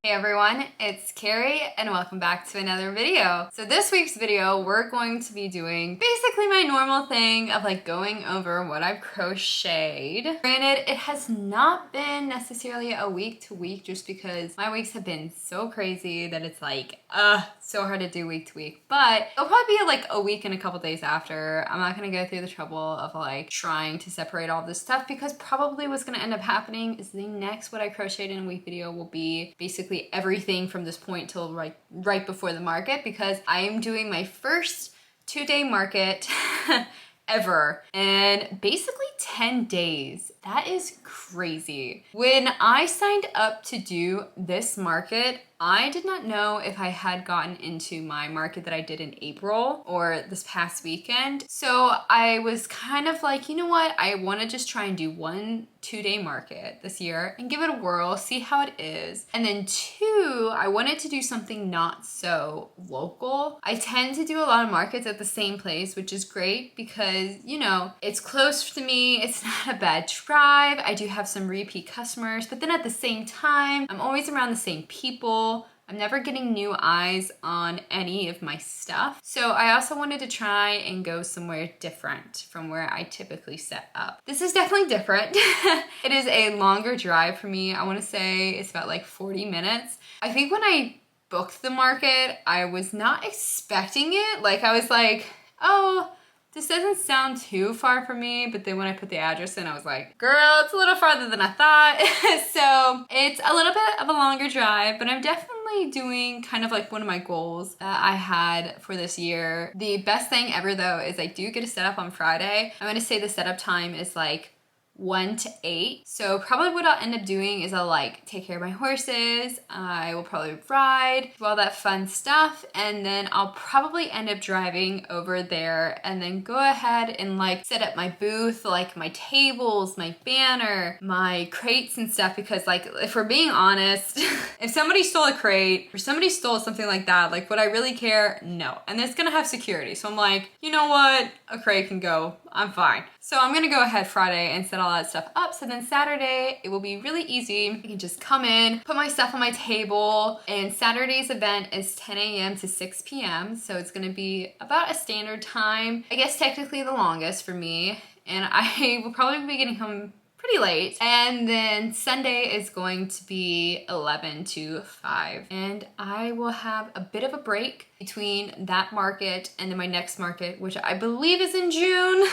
Hey everyone, it's Carrie and welcome back to another video. So this week's video, we're going to be doing basically my normal thing of like going over what I've crocheted. Granted, it has not been necessarily a week to week just because my weeks have been so crazy that it's like, so hard to do week to week. But it'll probably be like a week and a couple days after. I'm not gonna go through the trouble of like trying to separate all this stuff because probably what's gonna end up happening is the next what I crocheted in a week video will be basically everything from this point till right before the market, because I am doing my first 2-day market ever and basically 10 days. That is crazy. When I signed up to do this market, I did not know if I had gotten into my market that I did in April or this past weekend. So I was kind of like, you know what? I want to just try and do 1 2-day market this year and give it a whirl, see how it is. And then 2, I wanted to do something not so local. I tend to do a lot of markets at the same place, which is great because, you know, it's close to me. It's not a bad drive. I do have some repeat customers, but then at the same time, I'm always around the same people. I'm never getting new eyes on any of my stuff. So I also wanted to try and go somewhere different from where I typically set up. This is definitely different. It is a longer drive for me. I want to say it's about like 40 minutes. I think when I booked the market, I was not expecting it. Like I was like, oh, this doesn't sound too far from me, but then when I put the address in, I was like, girl, it's a little farther than I thought. So it's a little bit of a longer drive, but I'm definitely doing kind of like one of my goals that I had for this year. The best thing ever though is I do get a setup on Friday. I'm gonna say the setup time is like 1 to 8. So probably what I'll end up doing is I'll like take care of my horses. I will probably ride, do all that fun stuff. And then I'll probably end up driving over there and then go ahead and like set up my booth, like my tables, my banner, my crates and stuff. Because like, if we're being honest, if somebody stole a crate or somebody stole something like that, like would I really care? No. And it's gonna have security. So I'm like, you know what? A crate can go, I'm fine. So I'm gonna go ahead Friday and set all that stuff up. So then Saturday, it will be really easy. I can just come in, put my stuff on my table, and Saturday's event is 10 a.m. to 6 p.m. So it's gonna be about a standard time. I guess technically the longest for me. And I will probably be getting home pretty late. And then Sunday is going to be 11 to 5. And I will have a bit of a break between that market and then my next market, which I believe is in June.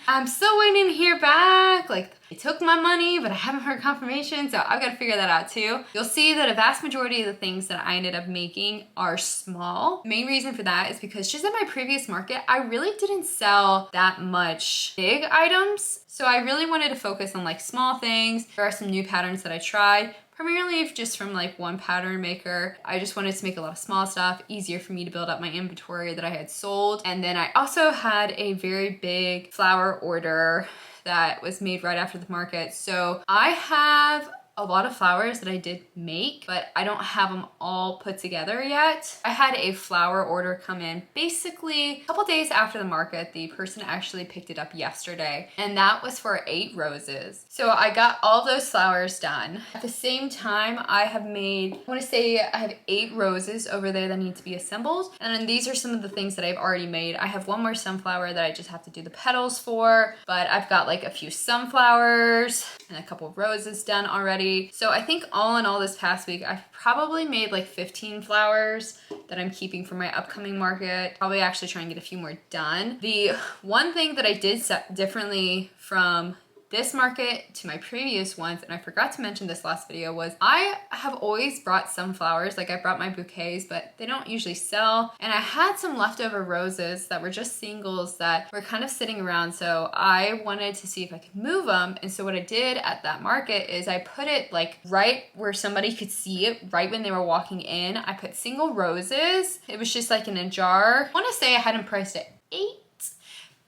I'm still waiting to hear back. Like, they took my money, but I haven't heard confirmation, so I've got to figure that out too. You'll see that a vast majority of the things that I ended up making are small. The main reason for that is because just at my previous market, I really didn't sell that much big items. So I really wanted to focus on like small things. There are some new patterns that I tried, primarily just from like one pattern maker. I just wanted to make a lot of small stuff, easier for me to build up my inventory that I had sold. And then I also had a very big flower order that was made right after the market. So I have a lot of flowers that I did make, but I don't have them all put together yet. I had a flower order come in basically a couple days after the market. The person actually picked it up yesterday, and that was for 8 roses. So I got all those flowers done. At the same time, I have made, I want to say I have 8 roses over there that need to be assembled. And then these are some of the things that I've already made. I have one more sunflower that I just have to do the petals for, but I've got like a few sunflowers and a couple of roses done already. So I think all in all this past week, I've probably made like 15 flowers that I'm keeping for my upcoming market. Probably actually try and get a few more done. The one thing that I did set differently from this market to my previous ones, and I forgot to mention this last video, was I have always brought sunflowers. Like I brought my bouquets, but they don't usually sell. And I had some leftover roses that were just singles that were kind of sitting around. So I wanted to see if I could move them. And so what I did at that market is I put it like right where somebody could see it, right when they were walking in. I put single roses. It was just like in a jar. I want to say I had them priced at 8.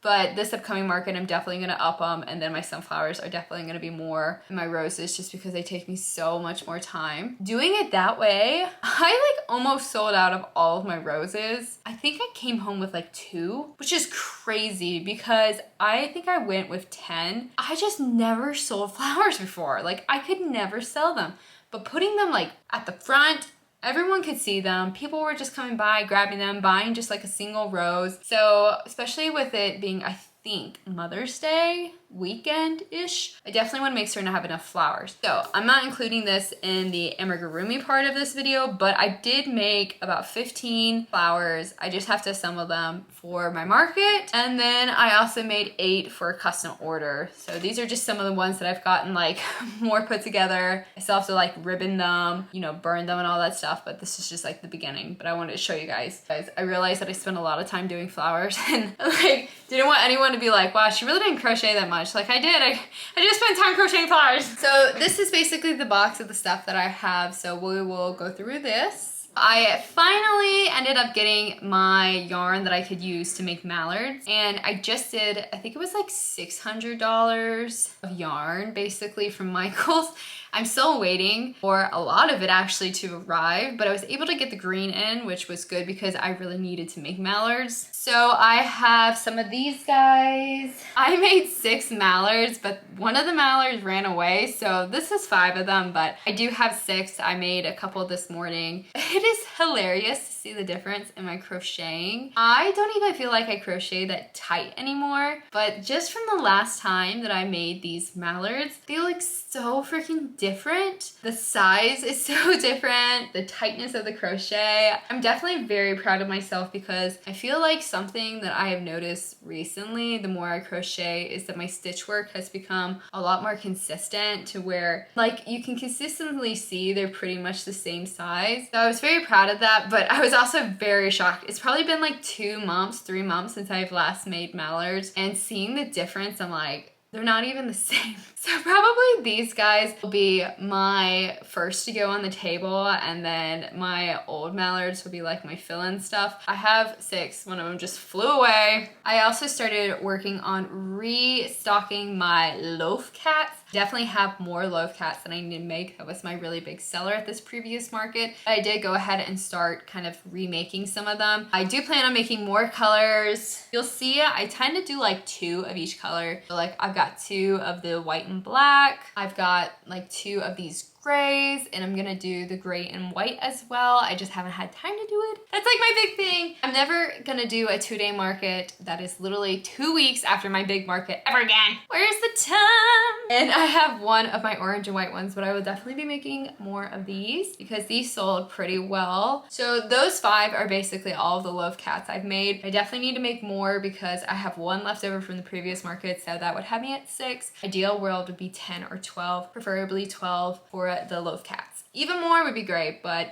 But this upcoming market, I'm definitely gonna up them, and then my sunflowers are definitely gonna be more than my roses just because they take me so much more time. Doing it that way, I like almost sold out of all of my roses. I think I came home with like 2, which is crazy because I think I went with 10. I just never sold flowers before. Like I could never sell them. but putting them like at the front, everyone could see them. People were just coming by, grabbing them, buying just like a single rose. So especially with it being, I think, Mother's Day weekend-ish, I definitely want to make certain I have enough flowers. So I'm not including this in the amigurumi part of this video, but I did make about 15 flowers. I just have to assemble them for my market. And then I also made 8 for a custom order. So these are just some of the ones that I've gotten like more put together. I still have to like ribbon them, you know, burn them and all that stuff, but this is just like the beginning. But I wanted to show you guys. I realized that I spent a lot of time doing flowers and like didn't want anyone to be like, wow, she really didn't crochet that much. Like I did, I just spent time crocheting flowers. So this is basically the box of the stuff that I have. So we will go through this. I finally ended up getting my yarn that I could use to make mallards. And I just did, I think it was like $600 of yarn basically from Michael's. I'm still waiting for a lot of it actually to arrive, but I was able to get the green in, which was good because I really needed to make mallards. So I have some of these guys. I made 6 mallards, but one of the mallards ran away. So this is 5 of them, but I do have 6. I made a couple this morning. It is hilarious to see the difference in my crocheting. I don't even feel like I crochet that tight anymore, but just from the last time that I made these mallards, they look so freaking different. The size is so different, the tightness of the crochet. I'm definitely very proud of myself because I feel like something that I have noticed recently, the more I crochet, is that my stitch work has become a lot more consistent to where like you can consistently see they're pretty much the same size. So I was very proud of that, but I was also very shocked. It's probably been like 2 months, 3 months since I've last made mallards, and seeing the difference, I'm like, they're not even the same. So probably these guys will be my first to go on the table, and then my old mallards will be like my fill-in stuff. I have 6, one of them just flew away. I also started working on restocking my loaf cats. Definitely have more loaf cats than I need to make. That was my really big seller at this previous market. I did go ahead and start kind of remaking some of them. I do plan on making more colors. You'll see I tend to do like 2 of each color. So like I've got 2 of the white and black. I've got like 2 of these grays, and I'm gonna do the gray and white as well. I just haven't had time to do it. That's like my big thing. I'm never gonna do a 2-day market that is literally 2 weeks after my big market ever again. Where's the time? And I have 1 of my orange and white ones, but I will definitely be making more of these because these sold pretty well. So those 5 are basically all of the loaf cats I've made. I definitely need to make more because I have 1 left over from the previous market, so that would have me at 6. Ideal world would be 10 or 12, preferably 12 for the loaf cats. Even more would be great, but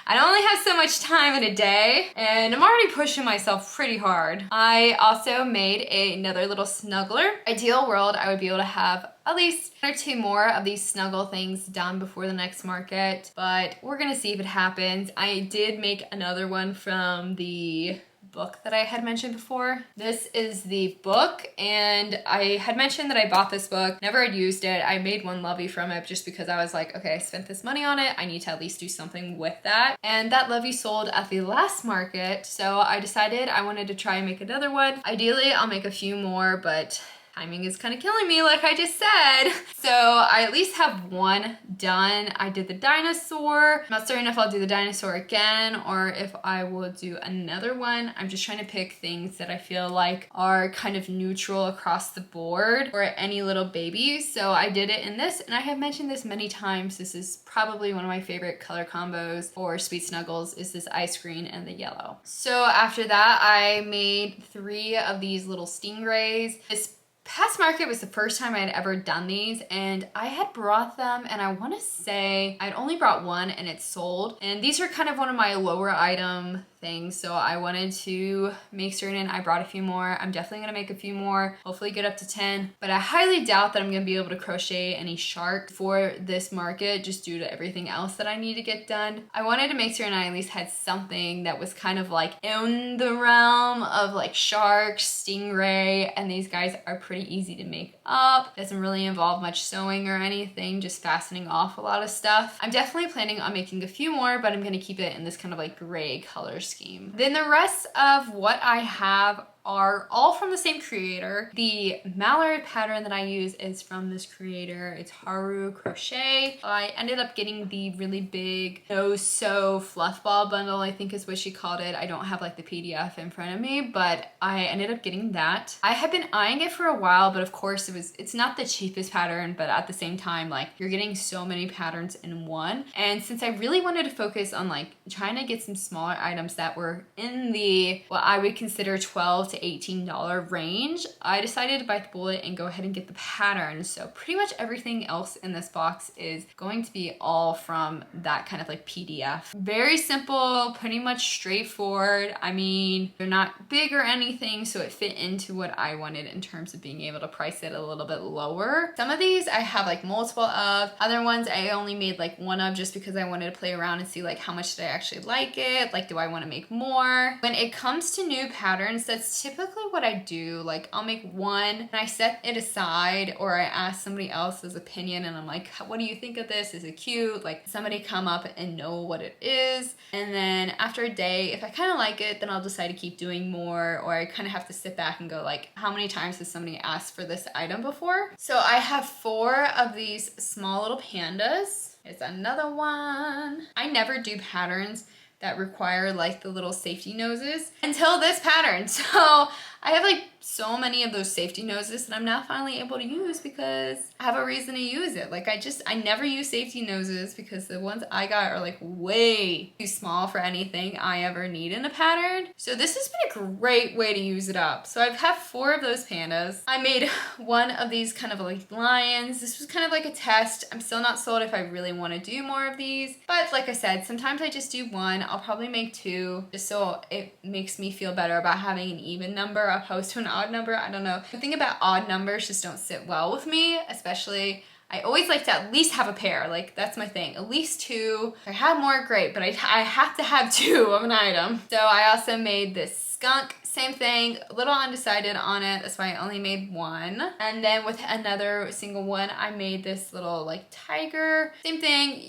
I only have so much time in a day, and I'm already pushing myself pretty hard. I also made another little snuggler. Ideal world, I would be able to have at least 1 or 2 more of these snuggle things done before the next market, but we're gonna see if it happens. I did make another one from the book that I had mentioned before. This is the book, and I had mentioned that I bought this book, never had used it. I made one lovey from it just because I was like, okay, I spent this money on it, I need to at least do something with that. And that lovey sold at the last market, so I decided I wanted to try and make another one. Ideally, I'll make a few more, but timing is kind of killing me, like I just said. So I at least have 1 done. I did the dinosaur. I'm not certain if I'll do the dinosaur again or if I will do another one. I'm just trying to pick things that I feel like are kind of neutral across the board for any little babies. So I did it in this, and I have mentioned this many times. This is probably one of my favorite color combos for Sweet Snuggles, is this ice green and the yellow. So after that, I made 3 of these little stingrays. This past market was the first time I had ever done these, and I had brought them, and I want to say I'd only brought 1 and it sold. And these are kind of one of my lower item things, so I wanted to make certain I brought a few more. I'm definitely gonna make a few more, hopefully get up to 10, but I highly doubt that I'm gonna be able to crochet any shark for this market just due to everything else that I need to get done. I wanted to make certain I at least had something that was kind of like in the realm of like shark, stingray, and these guys are pretty easy to make up. Doesn't really involve much sewing or anything, just fastening off a lot of stuff. I'm definitely planning on making a few more, but I'm gonna keep it in this kind of like gray color scheme. Then the rest of what I have are all from the same creator. The Malard pattern that I use is from this creator. It's Crochet. I ended up getting the really big No Sew Fluff Ball bundle, I think is what she called it. I don't have like the PDF in front of me, but I ended up getting that. I have been eyeing it for a while, but of course it's not the cheapest pattern, but at the same time, like you're getting so many patterns in one. And since I really wanted to focus on like trying to get some smaller items that were in the, what I would consider $12 to $18 range, I decided to bite the bullet and go ahead and get the pattern. So pretty much everything else in this box is going to be all from that kind of like PDF. Very simple, pretty much straightforward. I mean, they're not big or anything, so it fit into what I wanted in terms of being able to price it a little bit lower. Some of these I have like multiple of. Other ones I only made like one of just because I wanted to play around and see like how much did I actually like it? Like, do I want to make more? When it comes to new patterns, that's typically what I do. Like I'll make one and I set it aside, or I ask somebody else's opinion and I'm like, what do you think of this? Is it cute? Like somebody come up and know what it is. And then after a day, if I kind of like it, then I'll decide to keep doing more, or I kind of have to sit back and go like, how many times has somebody asked for this item before? So I have 4 of these small little pandas. It's another one. I never do patterns that require like the little safety noses until this pattern. So I have like so many of those safety noses that I'm now finally able to use because I have a reason to use it. Like I never use safety noses because the ones I got are like way too small for anything I ever need in a pattern. So this has been a great way to use it up. So I've had 4 of those pandas. I made one of these kind of like lions. This was kind of like a test. I'm still not sold if I really want to do more of these. But like I said, sometimes I just do one. I'll probably make 2 just so it makes me feel better about having an even number opposed to an odd number. I don't know. The thing about odd numbers just don't sit well with me, especially I always like to at least have a pair. Like that's my thing, at least 2. If I have more, great, but I have to have 2 of an item. So I also made this skunk. Same thing, a little undecided on it. That's why I only made 1. And then with another single one, I made this little like tiger. Same thing.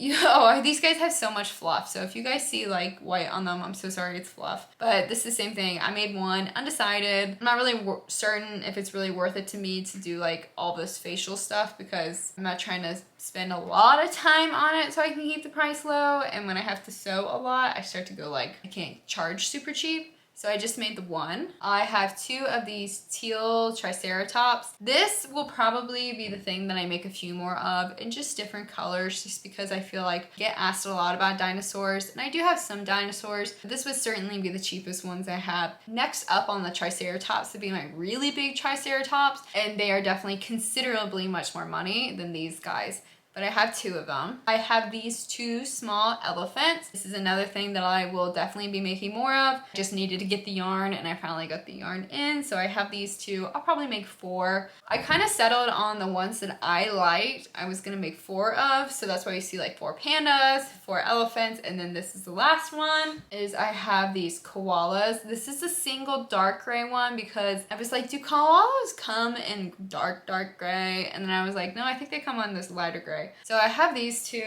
These guys have so much fluff. So if you guys see like white on them, I'm so sorry, it's fluff. But this is the same thing. I made 1, undecided. I'm not really certain if it's really worth it to me to do like all this facial stuff because I'm not trying to spend a lot of time on it so I can keep the price low. And when I have to sew a lot, I start to go like, I can't charge super cheap. So I just made the 1. I have 2 of these teal triceratops. This will probably be the thing that I make a few more of in just different colors just because I feel like I get asked a lot about dinosaurs and I do have some dinosaurs, but this would certainly be the cheapest ones I have. Next up on the triceratops would be my really big triceratops, and they are definitely considerably much more money than these guys. But I have 2 of them. I have these 2 small elephants. This is another thing that I will definitely be making more of. I just needed to get the yarn and I finally got the yarn in. So I have these 2. I'll probably make 4. I kind of settled on the ones that I liked. I was gonna make 4 of. So that's why you see like 4 pandas, 4 elephants. And then this is the last one, is I have these koalas. This is a single dark gray one because I was like, do koalas come in dark gray? And then I was like, no, I think they come on this lighter gray. So I have these 2,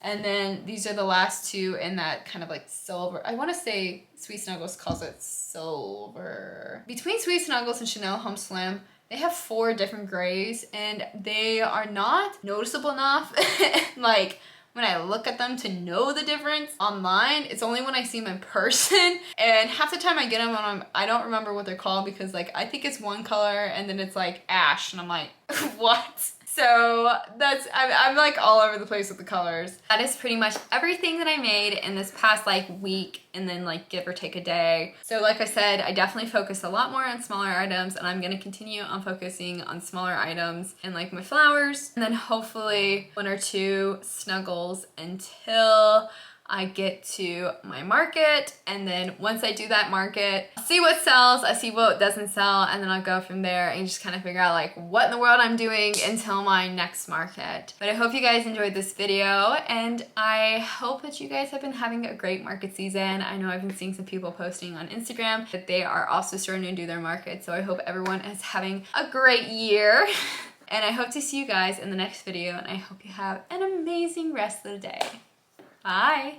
and then these are the last 2 in that kind of like silver. I want to say Sweet Snuggles calls it silver. Between Sweet Snuggles and Chanel Home Slim, they have 4 different grays, and they are not noticeable enough like when I look at them to know the difference online. It's only when I see them in person, and half the time I get them and I don't remember what they're called because like I think it's one color and then it's like ash and I'm like what? So I'm like all over the place with the colors. That is pretty much everything that I made in this past like week, and then like give or take a day. So like I said, I definitely focus a lot more on smaller items, and I'm gonna continue on focusing on smaller items and like my flowers, and then hopefully 1 or 2 snuggles until I get to my market. And then once I do that market, I'll see what sells, I see what doesn't sell, and then I'll go from there and just kind of figure out like what in the world I'm doing until my next market. But I hope you guys enjoyed this video, and I hope that you guys have been having a great market season. I know I've been seeing some people posting on Instagram that they are also starting to do their market, so I hope everyone is having a great year. And I hope to see you guys in the next video, and I hope you have an amazing rest of the day. Bye!